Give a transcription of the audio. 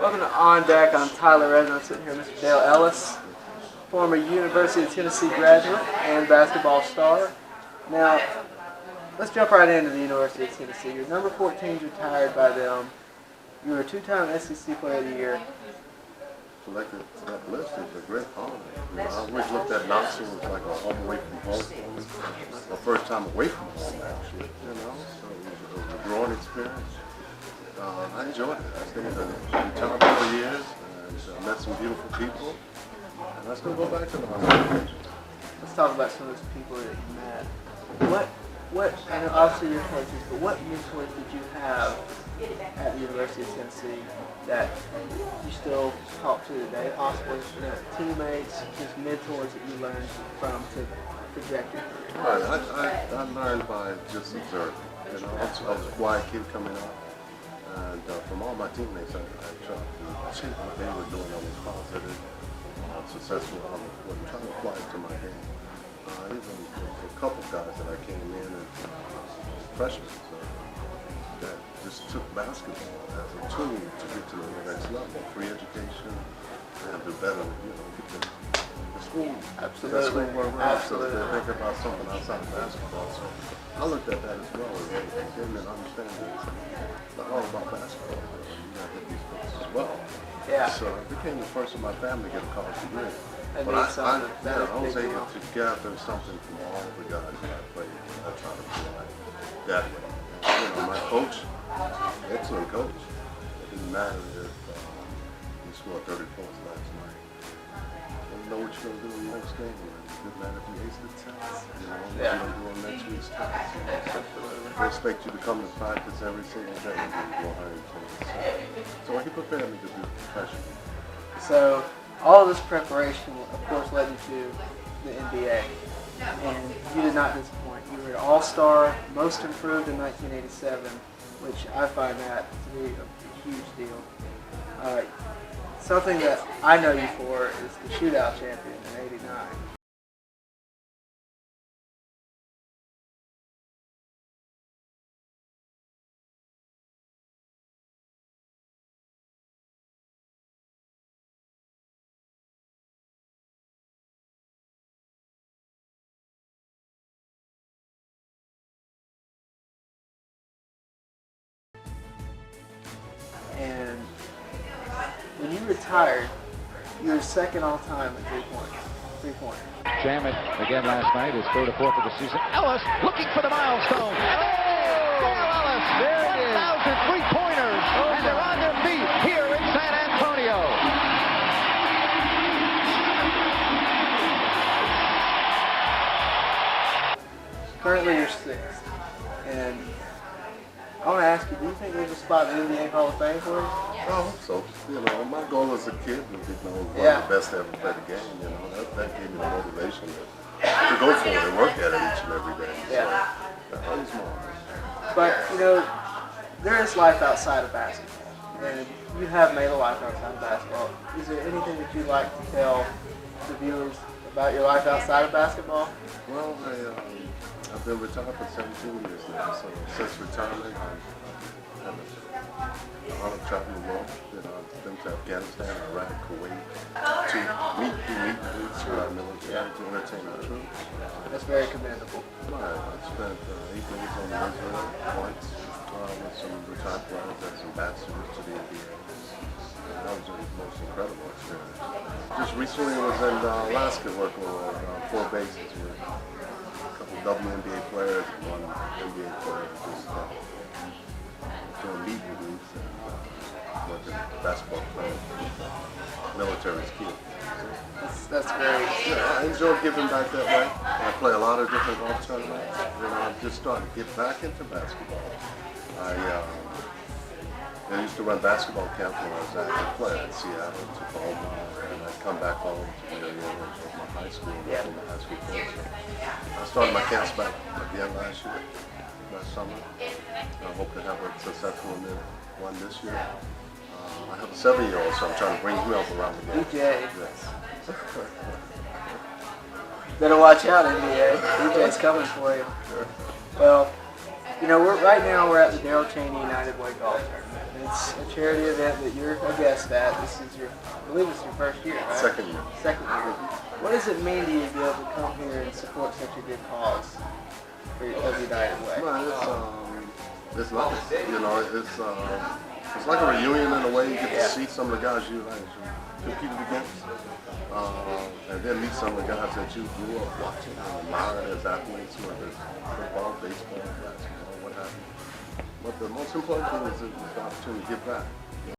Welcome to On Deck. I'm Tyler Redden. I'm sitting here with Mr. Dale Ellis, former University of Tennessee graduate and basketball star. Now, let's jump right into the University of Tennessee. You're number 14 retired by them. You were a two-time SEC Player of the Year. Selected to that list is a great honor. I always looked at Knoxville as like a home away from home. My first time away from home, actually, so it was a growing experience. I enjoyed it. I stayed in town for years and met some beautiful people, and I still go back to the house. Let's talk about some of those people that you met. What, I know obviously your coaches, but what mentors did you have at the University of Tennessee that you still talk to today, possibly? Teammates, just mentors that you learned from to project your career? Right, I learned by just observing. I was a quiet kid coming up, and from all my teammates, I tried to see what they were doing. I was positive, successful. I was trying to apply it to my game. Even a couple guys that I came in as freshmen that just took basketball as a tool to get to the next level, free education, and do better, get the school. Absolutely. Absolutely. So they think about something outside of basketball. So I looked at that as well. It gave me an understanding. It's not all about basketball. You got to get these books as well. Yeah. So I became the first in my family to get a college degree. But I was able to gather something from all the guys that I played, and I try to apply that way. My coach, excellent coach. It didn't matter if you scored 30 points last night. You know what you're going to do in the next game. It didn't matter if you aced the test. What you're going to do on next week's test. They expect you to come to practice every single day and do 120%. So he prepared me to be a professional. So all of this preparation, of course, led you to the NBA, and you did not disappoint. You were an all-star, most improved in 1987, which I find that to be a huge deal. Something that I know you for is the shootout champion in '89. And when you retired, you were second all-time at three-pointer. Jam it again last night, his third or fourth of the season. Ellis looking for the milestone. Oh! Dale Ellis, there it is. 1,000 three-pointers, and they're on their feet here in San Antonio. Currently, you're sixth, and I want to ask you, do you think there's a spot in the NBA Hall of Fame for you? I hope so. My goal as a kid was to be one of the best to ever play the game. That gave me the motivation to go for it and work at it each and every day. Yeah. So that was more. But, there is life outside of basketball, and you have made a life outside of basketball. Is there anything that you'd like to tell the viewers about your life outside of basketball? Well, I've been retired for 17 years now, so since retirement, I've had the honor of traveling the world. I've been to Afghanistan, Iraq, Kuwait, to meet groups for our military, to entertain our troops. That's very commendable. I spent 8 days on Israel once with some retired players as ambassadors to the NBA. That was the most incredible experience. Just recently I was in Alaska working on 4 bases with WNBA players and one NBA player, just doing meeting groups and working basketball players, military skills. That's great. Yeah, I enjoy giving back that way. I play a lot of different golf tournaments. I'm just starting to get back into basketball. I used to run basketball camps when I was an active player in Seattle, Tacoma, and I'd come back home to the area of my high school, and my high school coach. I started my camps back again last summer. I hope to have a successful one this year. I have a 7-year-old, so I'm trying to bring him up around the game. DJ. Yes. Better watch out, NBA. DJ's coming for you. Well, You know, right now we're at the Darrell Cheney United Way Golf Tournament. It's a charity event that you're a guest at. This is I believe it's your first year, right? Second year. Second year. What does it mean to you to be able to come here and support such a good cause of United Way? Man, it's nice. You know, it's like a reunion in a way. You get to see some of the guys you competed against, and then meet some of the guys that you grew up watching and admired as athletes, whether it's football, baseball, basketball, what have you. But the most important thing is the opportunity to give back. You